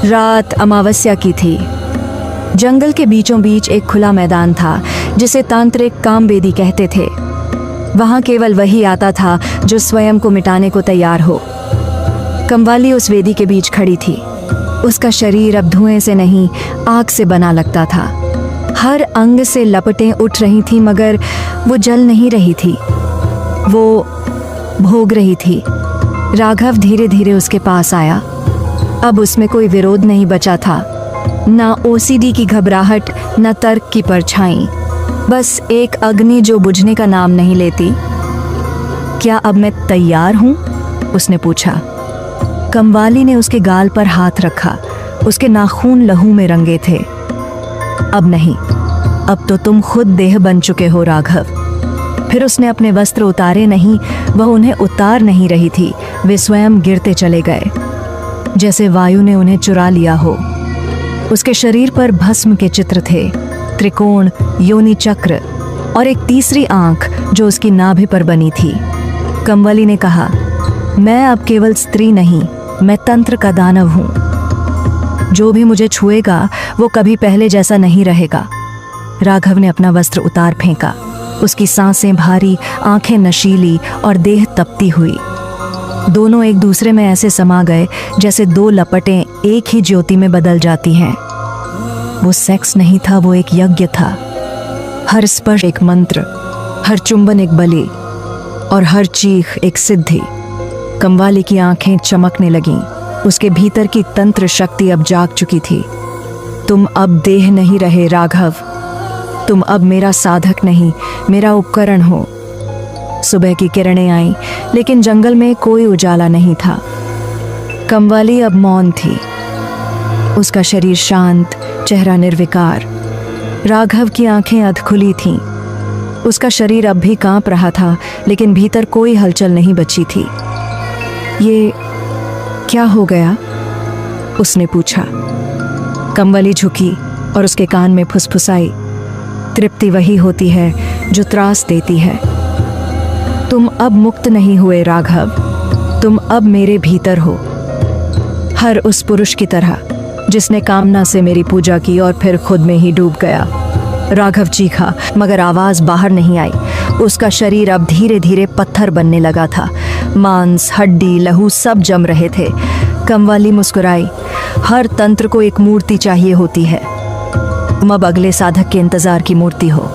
रात अमावस्या की थी। जंगल के बीचों बीच एक खुला मैदान था जिसे तांत्रिक कामवेदी कहते थे। वहां केवल वही आता था जो स्वयं को मिटाने को तैयार हो। कमवाली उस वेदी के बीच खड़ी थी। उसका शरीर अब धुएं से नहीं, आग से बना लगता था। हर अंग से लपटें उठ रही थीं, मगर वो जल नहीं रही थी, वो भोग रही थी। राघव धीरे धीरे उसके पास आया। अब उसमें कोई विरोध नहीं बचा था, ना ओसीडी की घबराहट, न तर्क की परछाई, बस एक अग्नि जो बुझने का नाम नहीं लेती। क्या अब मैं तैयार हूं? उसने पूछा। कमवाली ने उसके गाल पर हाथ रखा। उसके नाखून लहू में रंगे थे। अब नहीं, अब तो तुम खुद देह बन चुके हो राघव। फिर उसने अपने वस्त्र उतारे नहीं, वह उन्हें उतार नहीं रही थी। वे स्वयं गिरते चले गए, जैसे वायु ने उन्हें चुरा लिया हो। उसके शरीर पर भस्म के चित्र थे, त्रिकोण, योनि चक्र और एक तीसरी आंख जो उसकी नाभि पर बनी थी। कमवाली ने कहा, मैं अब केवल स्त्री नहीं, मैं तंत्र का दानव हूं। जो भी मुझे छुएगा वो कभी पहले जैसा नहीं रहेगा। राघव ने अपना वस्त्र उतार फेंका। उसकी सांसें भारी, आंखें नशीली और देह तपती हुई। दोनों एक दूसरे में ऐसे समा गए जैसे दो लपटें एक ही ज्योति में बदल जाती हैं। वो सेक्स नहीं था, वो एक यज्ञ था। हर स्पर्श एक मंत्र, हर चुंबन एक बलि और हर चीख एक सिद्धि। कमवाली की आंखें चमकने लगीं। उसके भीतर की तंत्र शक्ति अब जाग चुकी थी। तुम अब देह नहीं रहे राघव, तुम अब मेरा साधक नहीं, मेरा उपकरण हो। सुबह की किरणें आईं, लेकिन जंगल में कोई उजाला नहीं था। कमवाली अब मौन थी, उसका शरीर शांत, चेहरा निर्विकार। राघव की आंखें अधखुली थीं। उसका शरीर अब भी कांप रहा था, लेकिन भीतर कोई हलचल नहीं बची थी। ये क्या हो गया? उसने पूछा। कमवाली झुकी और उसके कान में फुसफुसाई, तृप्ति वही होती है जो त्रास देती है। तुम अब मुक्त नहीं हुए राघव, तुम अब मेरे भीतर हो, हर उस पुरुष की तरह जिसने कामना से मेरी पूजा की और फिर खुद में ही डूब गया। राघव चीखा, मगर आवाज बाहर नहीं आई। उसका शरीर अब धीरे धीरे पत्थर बनने लगा था। मांस, हड्डी, लहू सब जम रहे थे। कमवाली मुस्कुराई। हर तंत्र को एक मूर्ति चाहिए होती है। तुम अब अगले साधक के इंतजार की मूर्ति हो।